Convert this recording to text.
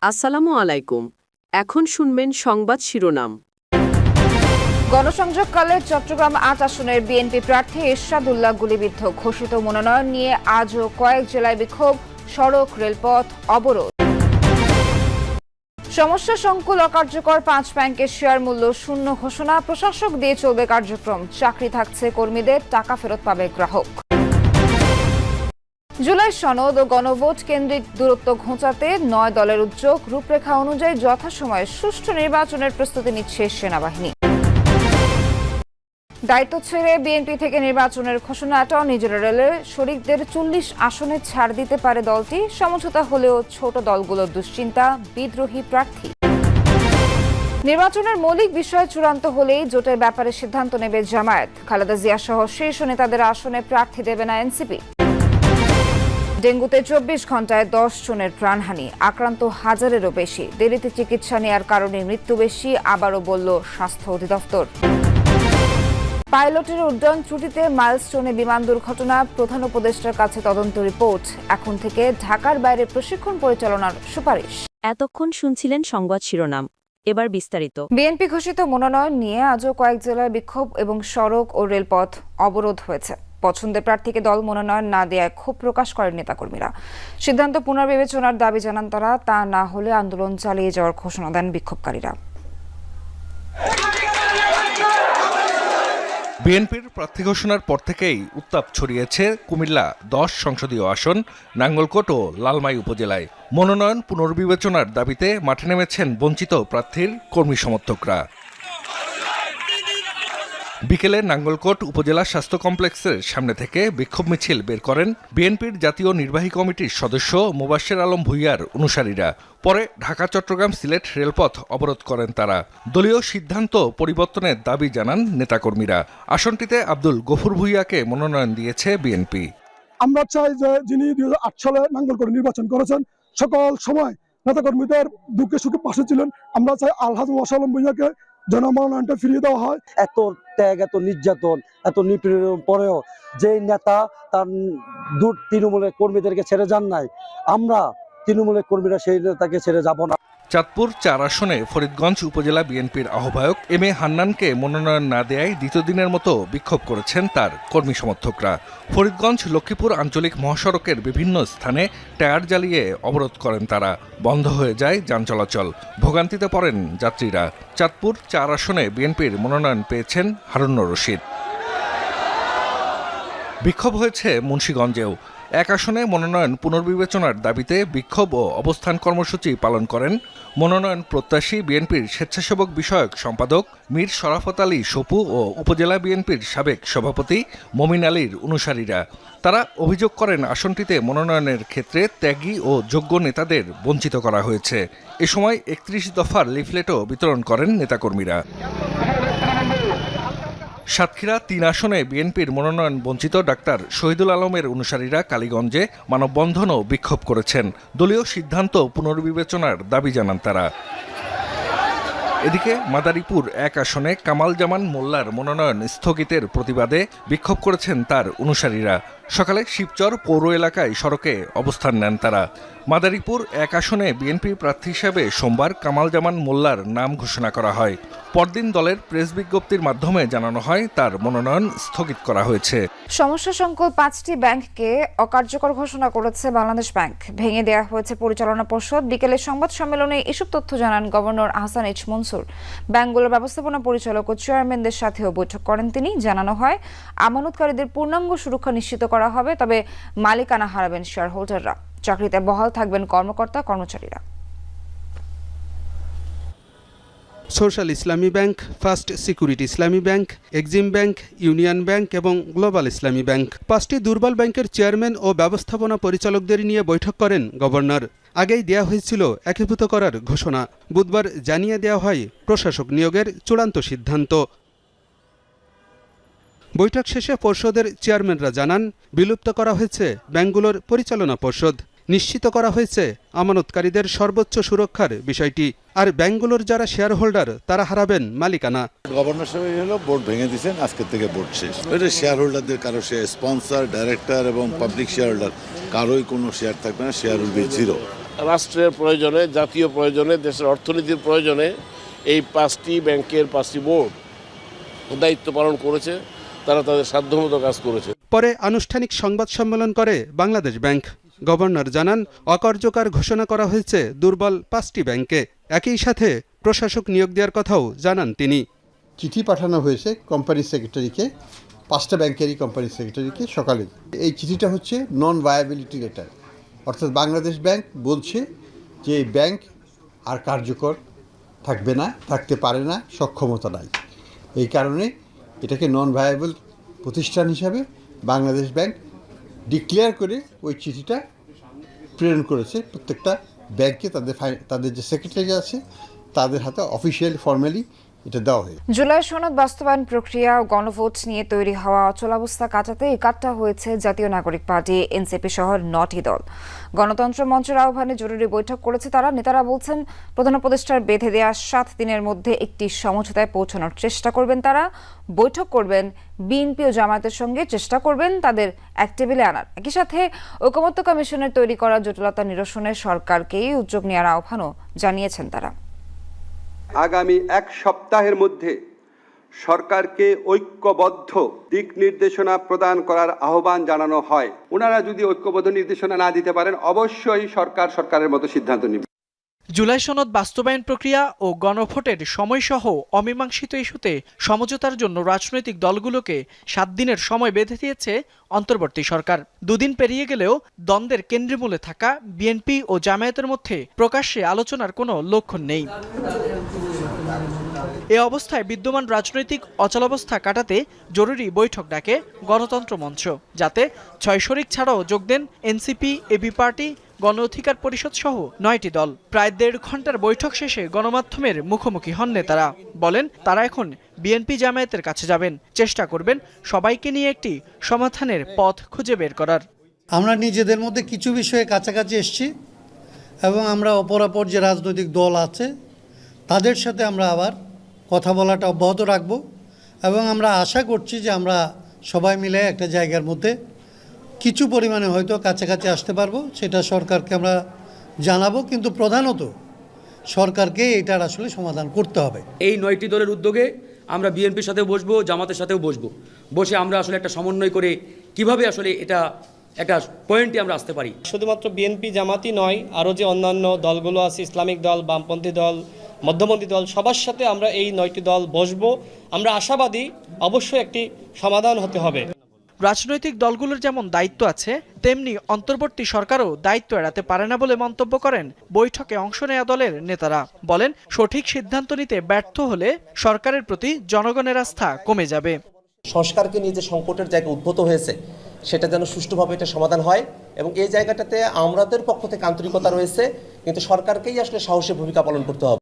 আসসালামু আলাইকুম। এখন শুনবেন সংবাদ শিরোনাম। গণসংযোগকালে চট্টগ্রাম ৮ আসনের বিএনপি প্রার্থী এরশাদুল্লাহ গুলিবিদ্ধ, ঘোষিত মনোনয়ন নিয়ে আজও কয়েক জেলায় বিক্ষোভ, সড়ক রেলপথ অবরোধ। সমস্যা সংকুল অকার্যকর ৫ ব্যাংকের শেয়ার মূল্য শূন্য ঘোষণা, প্রশাসক দিয়ে চলবে কার্যক্রম, চাকরি থাকছে কর্মীদের, টাকা ফেরত পাবে গ্রাহক। জুলাই সনদ ও গণভোট কেন্দ্রিক দূরত্ব ঘোচাতে ৯ দলের উদ্যোগ, রূপরেখা অনুযায়ী যথাসময়ে সুষ্ঠু নির্বাচনের প্রস্তুতি নিচ্ছে সেনাবাহিনী। দায়িত্ব ছেড়ে বিএনপি থেকে নির্বাচনের ঘোষণা, অ্যাটর্নি জেনারেলের শরিকদের ৪০ আসনে ছাড় দিতে পারে দলটি, সমঝোতা হলেও ছোট দলগুলোর দুশ্চিন্তা, বিদ্রোহী প্রার্থী। নির্বাচনের মৌলিক বিষয় চূড়ান্ত হলেই জোটের ব্যাপারে সিদ্ধান্ত নেবে জামায়াত, খালেদা জিয়া সহ শীর্ষ নেতাদের আসনে প্রার্থী দেবে না এনসিপি। ডেঙ্গুতে ২৪ ঘন্টায় ১০ জনের প্রাণহানি, আক্রান্ত হাজারেরও বেশি, দেরিতে চিকিৎসা নেওয়ার কারণে মৃত্যু বেশি, আবারও বলল স্বাস্থ্য অধিদপ্তর। পাইলটের উড্ডয়ন ত্রুটিতে মাইলস্টোনে বিমান দুর্ঘটনা, প্রধান উপদেষ্টার কাছে তদন্ত রিপোর্ট, এখন থেকে ঢাকার বাইরে প্রশিক্ষণ পরিচালনার সুপারিশ। এতক্ষণ শুনছিলেন সংবাদ শিরোনাম, এবার বিস্তারিত। বিএনপি ঘোষিত মনোনয়ন নিয়ে আজও কয়েক জেলায় বিক্ষোভ এবং সড়ক ও রেলপথ অবরোধ হয়েছে। পছন্দের প্রার্থীকে দল মনোনয়ন না দেওয়ায় ক্ষোভ প্রকাশ করেন নেতাকর্মীরা। সিদ্ধান্ত পুনর্বিবেচনার দাবি জানান তারা, তা না হলে আন্দোলন চালিয়ে যাওয়ার ঘোষণা দেন বিক্ষোভকারীরা। বিএনপির প্রার্থী ঘোষণার পর থেকেই উত্তাপ ছড়িয়েছে কুমিল্লা ১০ সংসদীয় আসন, নাঙ্গলকোট ও লালমাই উপজেলায়। মনোনয়ন পুনর্বিবেচনার দাবিতে মাঠে নেমেছেন বঞ্চিত প্রার্থীর কর্মী সমর্থকরা। বিকেলে নাঙ্গলকোট উপজেলা স্বাস্থ্য কমপ্লেক্সের সামনে থেকে বিক্ষোভ মিছিল বের করেন বিএনপির জাতীয় নির্বাহী কমিটির সদস্য মোবাশ্বের আলম ভূঁইয়ার অনুসারীরা। পরে ঢাকা চট্টগ্রাম সিলেট রেলপথ অবরোধ করেন তারা। দলীয় সিদ্ধান্ত পরিবর্তনের দাবি জানান নেতাকর্মীরা। আসনটিতে আব্দুল গফুর ভূঁইয়াকে মনোনয়ন দিয়েছে বিএনপি। আমরা চাই যে যিনি ২০০৮ সালে নাঙ্গলকোটে নির্বাচন করেছেন, সকল সময় নেতাকর্মীদের দুঃখে সুখে পাশে ছিলেন, আমরা চাই আলহাজ মোবাশ্বের আলম ভূঁইয়াকে জনমনোনয়নটা ফিরিয়ে দেওয়া হয়। এত ত্যাগ, এত নির্যাতন, এত নিপীড়নের পরেও যে নেতা তার তৃণমূলের কর্মীদেরকে ছেড়ে যান নাই, আমরা তৃণমূলের কর্মীরা সেই নেতাকে ছেড়ে যাব না। চাঁদপুর ৪ আসনে ফরিদগঞ্জ উপজেলা বিএনপির আহ্বায়ক এম এ হান্নানকে মনোনয়ন না দেয়ায় দ্বিতীয় দিনের মতো বিক্ষোভ করেছেন তার কর্মী সমর্থকরা। ফরিদগঞ্জ লক্ষ্মীপুর আঞ্চলিক মহাসড়কের বিভিন্ন স্থানে টায়ার জ্বালিয়ে অবরোধ করেন তারা। বন্ধ হয়ে যায় যান চলাচল, ভোগান্তিতে পড়েন যাত্রীরা। চাঁদপুর ৪ আসনে বিএনপির মনোনয়ন পেয়েছেন হারুনুর রশিদ। বিক্ষোভ হয়েছে মুন্সিগঞ্জেও। এক আসনে মনোনয়ন পুনর্বিবেচনার দাবিতে বিক্ষোভ ও অবস্থান কর্মসূচি পালন করেন মনোনয়ন প্রত্যাশী বিএনপির স্বেচ্ছাসেবক বিষয়ক সম্পাদক মীর শরাফত আলী সপু ও উপজেলা বিএনপির সাবেক সভাপতি মমিন আলীর অনুসারীরা। তারা অভিযোগ করেন আসনটিতে মনোনয়নের ক্ষেত্রে ত্যাগী ও যোগ্য নেতাদের বঞ্চিত করা হয়েছে। এ সময় ৩১ দফার লিফলেটও বিতরণ করেন নেতাকর্মীরা। সাতক্ষীরা ৩ আসনে বিএনপির মনোনয়ন বঞ্চিত ডাক্তার শহীদুল আলমের অনুসারীরা কালীগঞ্জে মানববন্ধন ও বিক্ষোভ করেছেন। দলীয় সিদ্ধান্ত পুনর্বিবেচনার দাবি জানান তারা। এদিকে মাদারীপুর ১ আসনে কামাল জামান মোল্লার মনোনয়ন স্থগিতের প্রতিবাদে বিক্ষোভ করেছেন তার অনুসারীরা। সকালে শিবচর পৌর এলাকায় সড়কে অবস্থান নেন তারা। মাদারীপুর ১ আসনে বিএনপি প্রার্থী হিসেবে সোমবার কামাল জামান মোল্লার নাম ঘোষণা করা হয়। পরদিন দলের প্রেস বিজ্ঞপ্তির মাধ্যমে জানানো হয় তার মনোনয়ন স্থগিত করা হয়েছে। সমস্যা সংকুল ৫টি ব্যাংককে অকার্যকর ঘোষণা করেছে বাংলাদেশ ব্যাংক, ভেঙে দেওয়া হয়েছে পরিচালনা পর্ষদ। বিকেলে সংবাদ সম্মেলনে এসব তথ্য জানান গভর্নর আহসান এইচ মনসুর। ব্যাংকগুলোর ব্যবস্থাপনা পরিচালক ও চেয়ারম্যানদের সাথেও বৈঠক করেন তিনি। জানানো হয় আমানতকারীদের পূর্ণাঙ্গ সুরক্ষা নিশ্চিত করা হবে, তবে মালিকানা হারাবেন শেয়ার হোল্ডাররা। চাকরিতে বহাল থাকবেন কর্মকর্তা কর্মচারীরা। সোশ্যাল ইসলামী ব্যাংক, ফার্স্ট সিকিউরিটি ইসলামী bank, Exim bank, union bank এবং গ্লোবাল ইসলামী ব্যাংক ৫টি দুর্বল ব্যাংকের চেয়ারম্যান ও ব্যবস্থাপনা পরিচালকদের নিয়ে বৈঠক করেন গভর্নর। আগেই দেয়া হয়েছিল একীভূত করার ঘোষণা। বুধবার জানিয়ে দেওয়া হয় প্রশাসক নিয়োগের চূড়ান্ত সিদ্ধান্ত। বৈঠক শেষে পর্ষদের চেয়ারম্যানরা জানান বিলুপ্ত করা হয়েছে ব্যাংকগুলোর পরিচালনা পর্ষদ। নিশ্চিত করা হয়েছে আমানতকারীদের সর্বোচ্চ সুরক্ষার বিষয়টি। আর ব্যাংকগুলোর যারা শেয়ার হোল্ডার তারা হারাবেন মালিকানা। গভর্নর সাহেব হলো বোর্ড ভেঙে দিয়েছেন, আজকের থেকে বোর্ড শেষ। এটা শেয়ার হোল্ডারদের কারো শেয়ার, স্পন্সর, ডাইরেক্টর এবং পাবলিক শেয়ার হোল্ডার কারোই কোনো শেয়ার থাকবে না, শেয়ার উইল বি জিরো। রাষ্ট্রের প্রয়োজনে, জাতীয় প্রয়োজনে, দেশের অর্থনীতির প্রয়োজনে এই 5টি ব্যাংকের 5টি বোর্ড দায়িত্ব পালন করেছে, তারা তাদের সাধ্যমতো কাজ করেছে। পরে আনুষ্ঠানিক সংবাদ সম্মেলন করে বাংলাদেশ ব্যাংক। গভর্নর জানান, অকার্যকর ঘোষণা করা হয়েছে দুর্বল 5টি ব্যাংকে। একই সাথে প্রশাসক নিয়োগ দেওয়ার কথাও জানান তিনি। চিঠি পাঠানো হয়েছে কোম্পানি সেক্রেটারিকে, 5টা ব্যাংকেরই কোম্পানি সেক্রেটারিকে সকালে। এই চিঠিটা হচ্ছে নন ভায়াবিলিটি লেটার, অর্থাৎ বাংলাদেশ ব্যাংক বলছে যে এই ব্যাংক আর কার্যকর থাকবে না, থাকতে পারে না, সক্ষমতা নাই। এই কারণে এটাকে নন ভায়াবল প্রতিষ্ঠান হিসাবে বাংলাদেশ ব্যাংক ডিক্লেয়ার করে ওই চিঠিটা প্রেরণ করেছে প্রত্যেকটা ব্যাংকে। তাদের যে সেক্রেটারি আছে তাদের হাতে অফিসিয়াল ফর্মালি এটা দেওয়া হয়। জুলাই সনদ বাস্তবায়ন প্রক্রিয়া ও গণভোট নিয়ে তৈরি হওয়া অচলাবস্থা কাটাতে একাট্টা হয়েছে জাতীয় নাগরিক পার্টি, এনসিপি সহ 9টি দল। গণতন্ত্র মঞ্চের আহ্বানে জরুরি বৈঠক করেছে তারা। নেতারা বলছেন, প্রধান উপদেষ্টার বেঁধে দেওয়া 7 দিনের মধ্যে একটি সমঝোতায় পৌঁছানোর চেষ্টা করবেন তারা। বৈঠক করবেন বিএনপি ও জামায়াতের সঙ্গে, চেষ্টা করবেন তাদের এক টেবিলে আনার। একই সাথে ঐকমত্য কমিশনের তৈরি করা জটিলতা নিরসনে সরকারকেই উদ্যোগ নেওয়ার আহ্বানও জানিয়েছেন তারা। আগামী 1 সপ্তাহের মধ্যে সরকারকে ঐক্যবদ্ধ দিক নির্দেশনা প্রদান করার আহ্বান জানানো হয়। ওনারা যদি ঐক্যবদ্ধ নির্দেশনা না দিতে পারেন, অবশ্যই সরকারের মতো সিদ্ধান্ত নেবে। জুলাই সনদ বাস্তবায়ন প্রক্রিয়া ও গণভোটের সময়সহ অমীমাংসিত ইস্যুতে সমঝোতার জন্য রাজনৈতিক দলগুলোকে 7 দিনের সময় বেঁধে দিয়েছে অন্তর্বর্তী সরকার। 2 দিন পেরিয়ে গেলেও দ্বন্দ্বের কেন্দ্রমূলে থাকা বিএনপি ও জামায়াতের মধ্যে প্রকাশ্যে আলোচনার কোনো লক্ষণ নেই। এ অবস্থায় বিদ্যমান রাজনৈতিক অচলাবস্থা কাটাতে জরুরি বৈঠক ডাকে গণতন্ত্র মঞ্চ, যাতে 6 শরিক ছাড়াও যোগ দেন এনসিপি, এবি পার্টি, গণ অধিকার পরিষদ সহ 9টি দল। প্রায় 1.5 ঘন্টার বৈঠক শেষে গণমাধ্যমের মুখোমুখি হন নেতারা। বলেন, তারা এখন বিএনপি জামায়াতের কাছে যাবেন, চেষ্টা করবেন সবাইকে নিয়ে একটি সমাধানের পথ খুঁজে বের করার। আমরা নিজেদের মধ্যে কিছু বিষয়ে কাছাকাছি এসেছি এবং আমরা অপরাপর যে রাজনৈতিক দল আছে তাদের সাথে আমরা আবার কথা বলাটা অব্যাহত রাখব এবং আমরা আশা করছি যে আমরা সবাই মিলে একটা জায়গার মধ্যে কিছু পরিমাণে হয়তো কাছাকাছি আসতে পারবো। সেটা সরকারকে আমরা জানাবো, কিন্তু প্রধানত সরকারকে এটার আসলে সমাধান করতে হবে। এই 9টি দলের উদ্যোগে আমরা বিএনপির সাথেও বসবো, জামাতের সাথেও বসে আমরা আসলে একটা সমন্বয় করে কিভাবে আসলে এটা একটা পয়েন্টে আমরা আসতে পারি। শুধুমাত্র বিএনপি জামাতই নয়, আরও যে অন্যান্য দলগুলো আছে, ইসলামিক দল, বামপন্থী দল, মধ্যপন্থী দল, সবার সাথে আমরা এই 9টি দল বসবো। আমরা আশাবাদী অবশ্যই একটি সমাধান হতে হবে। রাজনৈতিক দলগুলোর যেমন দায়িত্ব আছে, তেমনি অন্তর্বর্তী সরকারও দায়িত্ব এড়াতে পারে না বলে মন্তব্য করেন বৈঠকে অংশ নেওয়া দলের নেতারা। বলেন, সঠিক সিদ্ধান্ত নিতে ব্যর্থ হলে সরকারের প্রতি জনগণের আস্থা কমে যাবে। সংস্কারকে নিয়ে যে সংকটের জায়গা উদ্ভূত হয়েছে সেটা যেন সুষ্ঠুভাবে এটা সমাধান হয়, এবং এই জায়গাটাতে আমাদের পক্ষ থেকে আন্তরিকতা রয়েছে, কিন্তু সরকারকেই আসলে সাহসী ভূমিকা পালন করতে হবে।